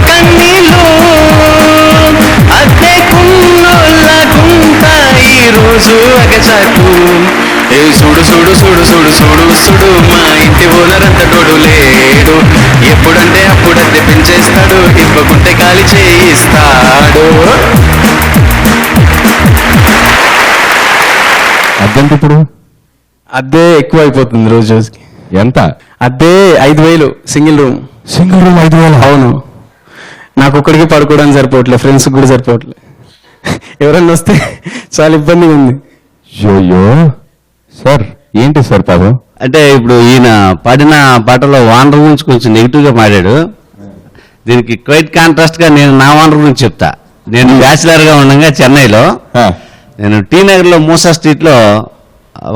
కన్నీళ్ళు అద్దె కుంటాయి రోజు అగచాట్లు ఏ చూడు చూడు చూడు చూడు చూడు చూడు మా ఇంటి ఓనర్ అంత తోడు లేడు ఎప్పుడంటే అప్పుడు అద్దె పెంచేస్తాడు ఇవ్వకుంటే ఖాళీ చేయిస్తాడు అద్దెంత ఇప్పుడు? అద్దె ఎక్కువ అయిపోతుంది రోజు రోజుకి ఎంత? అద్దె 5,000 సింగిల్ రూమ్ 5,000? అవును నాకు ఒక్కడికి పడుకోవడానికి సరిపోవట్లేదు ఫ్రెండ్స్కి కూడా సరిపోవట్లేదు ఎవరన్నా వస్తే చాలా ఇబ్బందిగా ఉంది అయ్యో సార్ ఏంటి సార్ పాపం? అంటే ఇప్పుడు ఈయన పాడిన పాటలో వానర్ గురించి కొంచెం నెగిటివ్ గా పాడాడు. దీనికి క్వైట్ కాంట్రాస్ట్ గా నేను నా వానర్ గురించి చెప్తా. నేను బ్యాచిలర్ గా ఉండగా చెన్నైలో నేను టీ నగర్ లో మూసా స్ట్రీట్ లో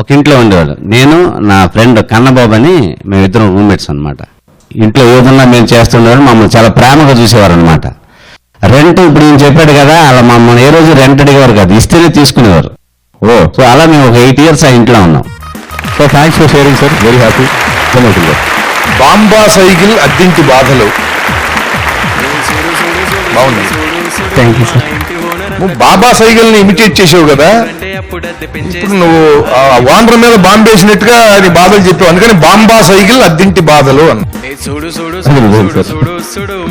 ఒక ఇంట్లో ఉండేవాడు. నేను నా ఫ్రెండ్ కన్నబాబు అని మేమిద్దరం రూమ్మేట్స్ అనమాట. ఇంట్లో ఏదన్నా మేము చేస్తుండేవాడు. మమ్మల్ని చాలా ప్రేమగా చూసేవారు అనమాట. రెంట్ ఇప్పుడు ఈయన చెప్పాడు కదా, అలా మమ్మల్ని ఏ రోజు రెంట్ అడిగేవారు కాదు, ఇస్తేనే తీసుకునేవారు. సో అలా మేము ఒక 8 years ఆ ఇంట్లో ఉన్నాం. So thanks for sharing sir, very happy. బాంబా సైకిల్ అద్దింటి బాధలు. బాగుంది. Thank you sir. నువ్వు బాబా సైకిల్ ని ఇమిటేట్ చేసావు కదా, ఇప్పుడు నువ్వు వాండర్ మీద బాంబేసినట్టుగా అది బాధలు చెప్పావు, అందుకని బాంబా సైకిల్ అద్దింటి బాధలు అన్న.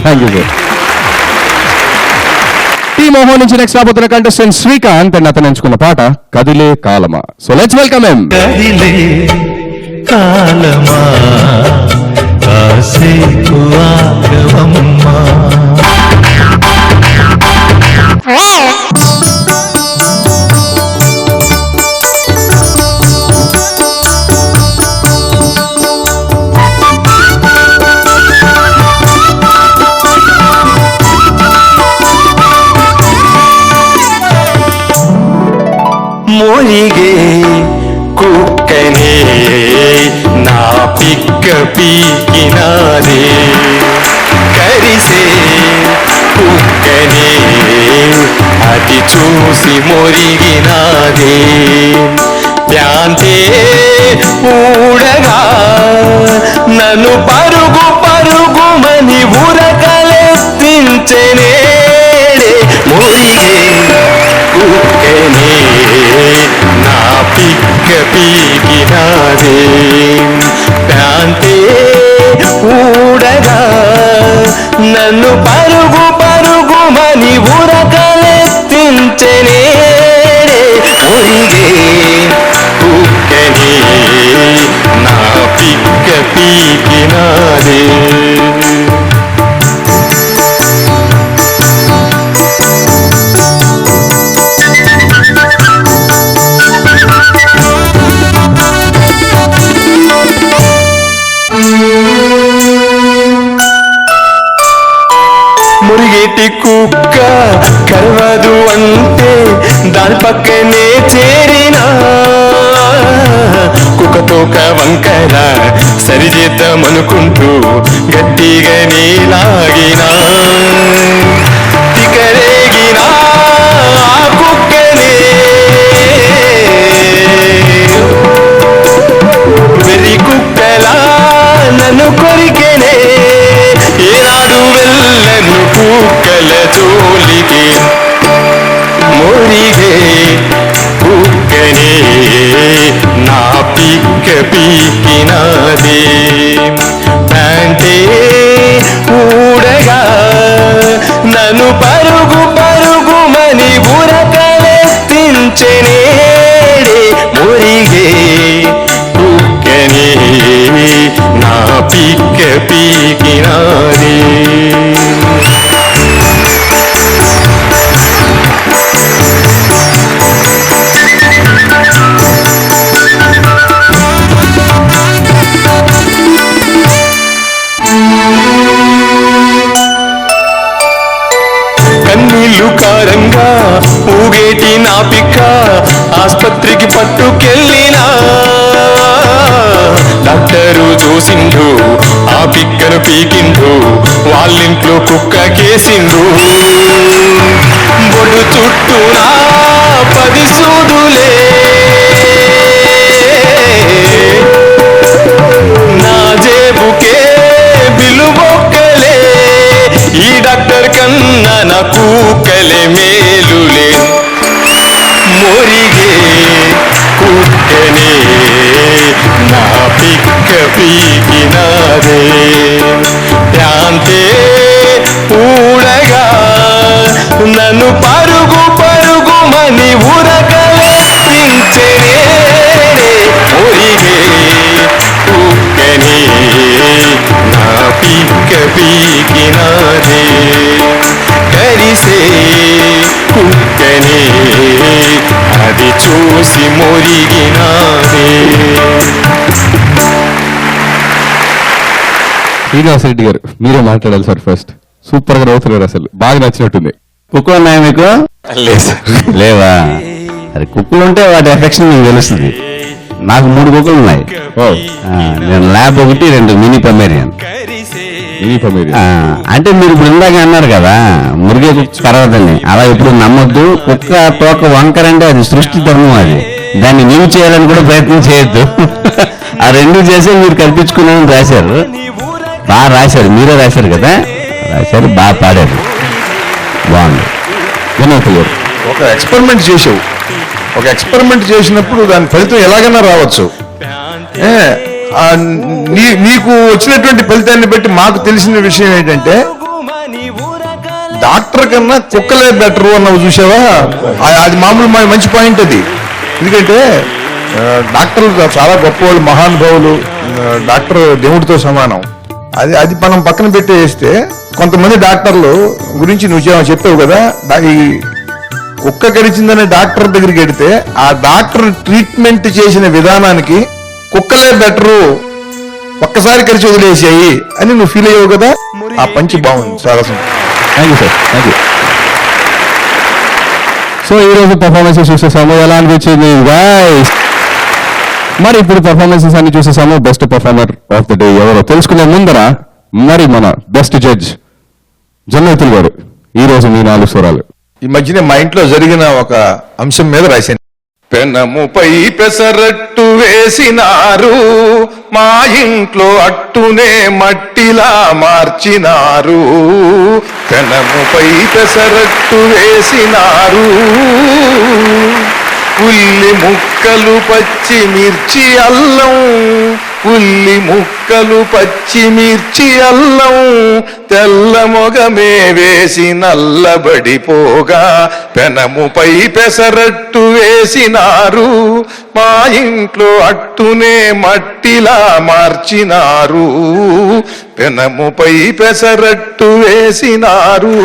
Thank you sir. T Mohan నుంచి నెక్స్ట్ రాబోతున్న కంటెస్టెంట్ శ్రీకాంత్ అండ్ అతను ఎంచుకున్న పాట కదిలే కాలమా. So let's welcome him. కదిలే కాలమా కాసేపు ఆగవమ్మా, మోరిగే కుక్కనే నా పిక్క పీకినాదే, కరిసే కుక్కనే అది చూసి మొరిగినాదే, ప్యాంతే ఊడగా నన్ను పరుగు పరుగుమని ఉరకలెత్తించెనే, మొరిగే కుక్కనే నా పిక్క పీకినాదే, ప్యాంతే ఊడగా నన్ను పరుగు పరుగుమని ఉరకలెత్తించెనే, ఒరిగే కుక్కనే నా పిక్క పీకినాదే. మురిగేటి కుక్క కరవదు అంటే దాని పక్కనే చేరినా కుక్కతోక వంకర సరిచేద్దామనుకుంటూ గట్టిగా నీలాగినా తికరేగినా ఆ కుక్కనే వెర్రి కుక్కలా నన్ను కొరికెనే ఏనాడు వెళ్ళను కుక్కల జోలికి మురిగే కుక్కనే నా పిక్క పీకినాదే ప్యాంటే ఊడగా నన్ను పరుగు పరుగుమని ఉరకలెత్తించెనే మురిగే కుక్కనే నా పిక్క పీకినాదే కన్నీళ్లు కారంగా ఊగేటి నా పిక్క ఆస్పత్రికి పట్టుకెళ్ళినా డాక్టరు చూసిండు ఆ పిక్కను పీకిండు వాళ్ళింట్లో కుక్క కేసిండు బొడు చుట్టూనా 10 సూదులే నా జేబుకే బిలుబొక్కలే ఈ డాక్టర్ కన్నా నా కుక్కలే మేలులే మురిగే కుక్కనే నా పిక్క పీకినాదే ప్రాంతే ఊడగా నన్ను పరుగు పరుగుమని ఉరకలెత్తించెనే మురిగే కుక్కనే నా పిక్క పీకినాదే కరిసే కుక్కనే అది చూసి మురిగినాదే శ్రీనివాస్ రెడ్డి గారు మీరే మాట్లాడాలి సార్ ఫస్ట్. సూపర్ గా నవ్వుతున్నారు, అసలు బాగా నచ్చినట్టుంది. కుక్కలు ఉన్నాయా మీకు? లేవా? అది కుక్కలు ఉంటే వాటి ఎఫెక్షన్ మీకు తెలుస్తుంది. నాకు 3 కుక్కలు ఉన్నాయి. నేను ల్యాబ్ 1, 2 మినీ పమేరియన్. అంటే మీరు ఇప్పుడు ఇందాక అన్నారు కదా మురిగే కుక్క పర్వదని, అలా ఇప్పుడు నమ్మొద్దు. కుక్క తోక వంకరంటే అది సృష్టి ధర్మం, అది దాన్ని నీవు చేయాలని కూడా ప్రయత్నం చేయొద్దు. ఆ 2 చేసి మీరు కల్పించుకున్నారని రాశారు, బాగా రాశారు, మీరే రాశారు కదా, రాశారు, బాగా పాడారు, బాగుంది. ఒక ఎక్స్పెరిమెంట్ చేసావు, ఒక ఎక్స్పెరిమెంట్ చేసినప్పుడు దాని ఫలితం ఎలాగైనా రావచ్చు. నీకు వచ్చినటువంటి ఫలితాన్ని బట్టి మాకు తెలిసిన విషయం ఏంటంటే డాక్టర్ కన్నా కుక్కలే బెటర్ అన్నావు, చూసావా? అది మామూలు మంచి పాయింట్ అది. ఎందుకంటే డాక్టర్లు చాలా గొప్పవాళ్ళు, మహానుభావులు. డాక్టర్ దేవుడితో సమానం. అది మనం పక్కన పెట్టేస్తే కొంతమంది డాక్టర్లు గురించి నువ్వు చెప్పావు కదా, ఈ కుక్క కరిచిందనే డాక్టర్ దగ్గరికి వెడితే ఆ డాక్టర్ ట్రీట్మెంట్ చేసిన విధానానికి కుక్కలే బెటరు, ఒక్కసారి కరిచి వదిలేసాయి అని నువ్వు ఫీల్ అయ్యావు కదా. ఆ పంచి బాగుంది, చాలా thank you sir, thank you. So ఈ రోజు పర్ఫార్మెన్సెస్ చూసేసాము, ఎలా అనిపించింది గైస్? మరి ఇప్పుడు పర్ఫార్మెన్సెస్ అన్ని చూసేసాము. Best performer of the day ఎవరో తెలుసుకునే ముందర మరి మన బెస్ట్ జడ్జ్ జన్నతుల్ గారు ఈ రోజు మీ 4 స్వరాలు. ఈ మధ్యనే మా ఇంట్లో జరిగిన ఒక అంశం మీద రాశాను. పెనముపై పెసరట్టు వేసినారు, మా ఇంట్లో అట్టునే మట్టిలా మార్చినారు. పెనముపై పెసరట్టు వేసినారు, ఉల్లి ముక్కలు పచ్చిమిర్చి అల్లం, ఉల్లి ముక్కలు పచ్చిమిర్చి అల్లం, తెల్ల మొగమే వేసి నల్లబడిపోగా పెనముపై పెసరట్టు వేసినారు, మా ఇంట్లో అట్టునే మట్టిలా మార్చినారు. పెనముపై పెసరట్టు వేసినారు.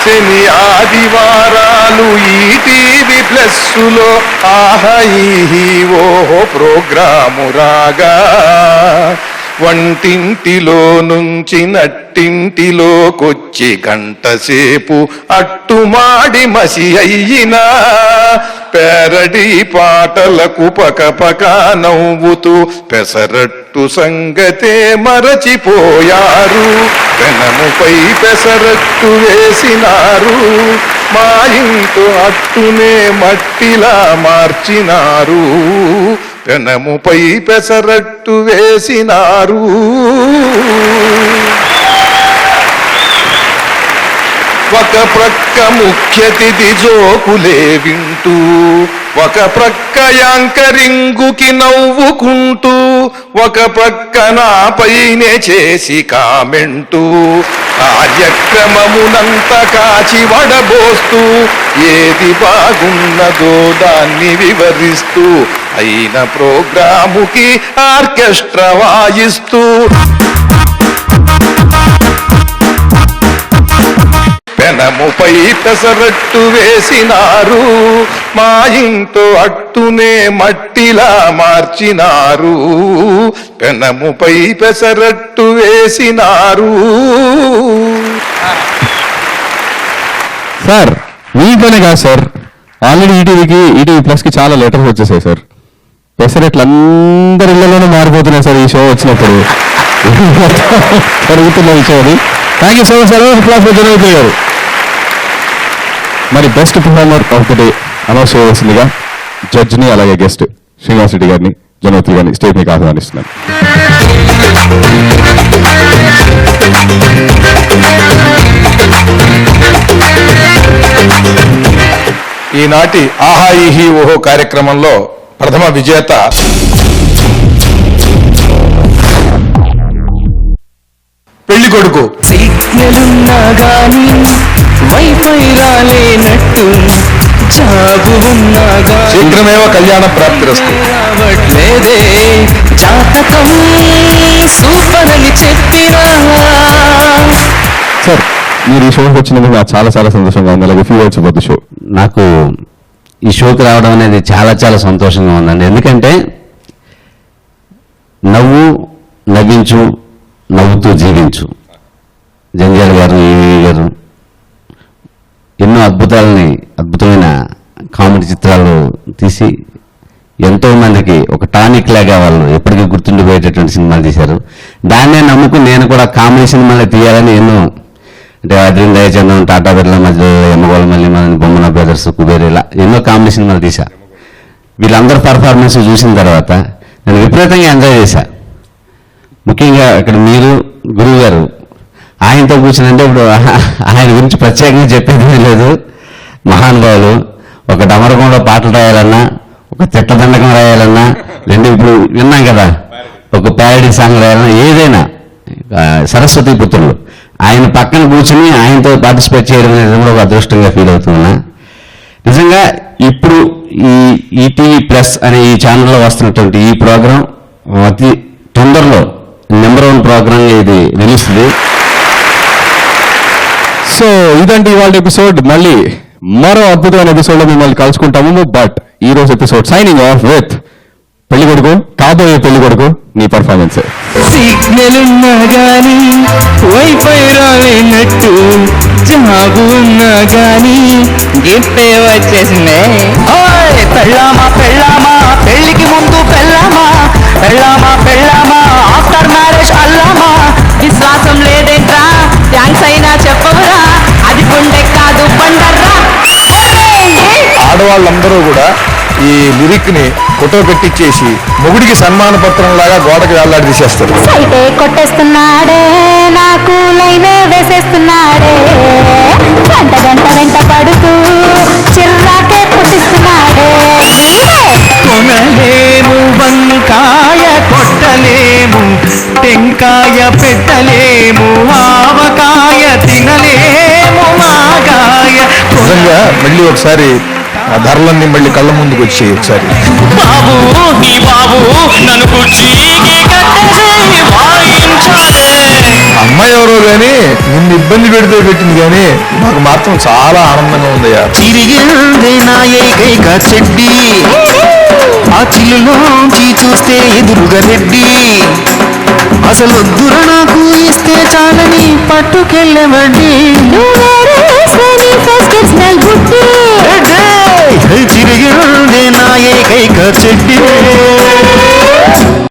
శని ఆదివారాలు ఈటీవీ ప్లస్సులో ఆహా ఈహీ ఓహో ప్రోగ్రాము రాగా, వంటింటిలో నుంచి నట్టింటిలోకొచ్చి గంటసేపు అట్టుమాడి మసి అయ్యినా పేరడి పాటలకు పకపక నవ్వుతూ పెసరట్టు సంగతే మరచిపోయారు. పెనముపై పెసరట్టు వేసినారు, మా ఇంటి అట్టునే మట్టిలా మార్చినారు. పెనముపై పెసరట్టు వేసినారు. ఒక ప్రక్క ముఖ్య తిథి జోకులే వింటూ, ఒక ప్రక్క యాంకరింగుకి నవ్వుకుంటూ, ఒక ప్రక్క నాపైనే చేసి కామెంటూ, కార్యక్రమమునంత కాచి వడబోస్తూ, ఏది బాగున్నదో దాన్ని వివరిస్తూ, అయిన ప్రోగ్రాముకి ఆర్కెస్ట్రా వాయిస్తూ పెనముపై పెసరట్టు వేసినారు, మా ఇంటో అట్టునే మట్టిలా మార్చినారు. పెనముపై పెసరట్టు వేసినారు. సార్ మీతోనే కాదు సార్, ఆల్రెడీ ఈటీవీ ప్లస్ కి చాలా లెటర్స్ వచ్చేసాయి సార్. పెసరట్లు అందరి ఇళ్లలోనూ మారిపోతున్నాయి సార్ ఈ షో వచ్చినప్పుడు. జరుగుతున్న విషయం అది. Thank you so much sir. Class జనవతి గారు మరి best performer of the day announce చేయవలసిందిగా జడ్జిని అలాగే గెస్ట్ శ్రీనివాస్ రెడ్డి గారిని, జనవతి గారిని స్టేజ్ మీకు ఆహ్వానిస్తున్నాను. ఈనాటి ఆహా ఈహి ఓహో కార్యక్రమంలో ప్రథమ విజేత పెళ్లి కొడుకు. సిగ్నలున్నా గాని వైఫై రాలేనట్టు, జాబు ఉన్నా గాని శీఘ్రమేవ కళ్యాణ ప్రాప్తిరస్తు. రావట్లేదే, జాతకం సూపర్ అని చెప్పినా. సార్ మీరు ఈ షోకి వచ్చినందుకు నాకు చాలా చాలా సంతోషంగా ఉంది. అలాగే few words about the show. నాకు ఈ షోకి రావడం అనేది చాలా చాలా సంతోషంగా ఉందండి. ఎందుకంటే నవ్వించు, నవ్వుతూ జీవించు. జంజాల గారు, ఈవీ గారు ఎన్నో అద్భుతమైన కామెడీ చిత్రాలు తీసి ఎంతో మందికి ఒక టానిక్ లాగా వాళ్ళు ఎప్పటికీ గుర్తుండిపోయేటటువంటి సినిమాలు తీశారు. దాన్నే నమ్ముకుని నేను కూడా కామెడీ సినిమాలు తీయాలని ఎన్నో, అంటే అద్రిన్ దయచందం, టాటా బిర్లా మధ్య, ఎమ్మగోళ మల్లి, బొమ్మన బ్రదర్స్, కుబేర్, ఇలా ఎన్నో కామెడీ సినిమాలు తీశా. వీళ్ళందరూ పర్ఫార్మెన్స్ చూసిన తర్వాత నేను విపరీతంగా ఎంజాయ్ చేశా. ముఖ్యంగా ఇక్కడ మీరు గురువు గారు ఆయనతో కూర్చునంటే ఇప్పుడు ఆయన గురించి ప్రత్యేకంగా చెప్పేది లేదు. మహానుభావులు. ఒక డమరకంలో పాటలు రాయాలన్నా, ఒక తిట్టదండకం రాయాలన్నా, రెండు ఇప్పుడు విన్నాం కదా, ఒక ప్యారడీ సాంగ్ రాయాలన్నా, ఏదైనా సరస్వతి పుత్రులు ఆయన పక్కన కూర్చుని ఆయనతో పార్టిసిపేట్ చేయడం అనేది కూడా ఒక అదృష్టంగా ఫీల్ అవుతున్నా. నిజంగా ఇప్పుడు ఈ ఈటీవీ ప్లస్ అనే ఈ ఛానల్లో వస్తున్నటువంటి ఈ ప్రోగ్రాం అతి తొందరలో నెంబర్ 1 ప్రోగ్రామ్ ఇది నిలుస్తుంది. సో ఇదండి ఇవాళ ఎపిసోడ్. మళ్ళీ మరో అద్భుతమైన ఎపిసోడ్ లో మిమ్మల్ని కలుసుకుంటాము. బట్ ఈ రోజు ఎపిసోడ్ సైనింగ్ ఆఫ్ విత్ పెళ్లి కొడుకు, కాబోయే పెళ్లి కొడుకు, నీ పర్ఫార్మెన్స్. సిగ్నలున్నా గాని వైఫై రాలేనట్టు, జాబు ఉన్నా గాని గిఫ్టే వచ్చేసిందే. పెళ్ళామా పెళ్లికి ముందు పెళ్ళామా, ఆఫ్టర్ మ్యారేజ్ అల్లామా. విశ్వాసం లేదేంట్రా, థ్యాంక్స్ అయినా చెప్పవురా, అది గుండె కాదు బండర్రా. ఆడవాళ్ళందరూ కూడా ఈ లిరిక్ ని ఫోటో పెట్టించేసి మొగుడికి సన్మాన పత్రం లాగా గోడకి వేలాడి తీసేస్తారు. సైటే కొట్టేస్తున్నాడే, నాకు లైనే వేసేస్తున్నాడే, గంట వెంట పడుతూ చిర్రాకే పుట్టిస్తున్నాడే. కొనలేము వంకాయ, కొట్టలేము టెంకాయ, పెట్టలేము ఆవకాయ, తినలేము మాగాయ. నిజంగా మళ్ళీ ఒకసారి ఆ ధరలన్నీ మళ్ళీ కళ్ళ ముందుకు వచ్చాయి. ఒకసారి బాబు నీ బాబు నన్ను కుర్చీకి కట్టేసి వాయించాలే. అమ్మాయి ఎవరో గాని నిన్ను ఇబ్బంది పెడితే పెట్టింది కానీ నాకు మాత్రం చాలా ఆనందంగా ఉందయ్యా. తిరిగింది నా ఏకైక చెడ్డి, ఆ చిల్లులోంచి చూస్తే ఎదురుగా రెడ్డి. అసలు వద్దురా నాకు ఇస్తే చాలని పట్టుకెళ్ళవండి చిరిగి ఉండే నా ఏకైక చెట్టి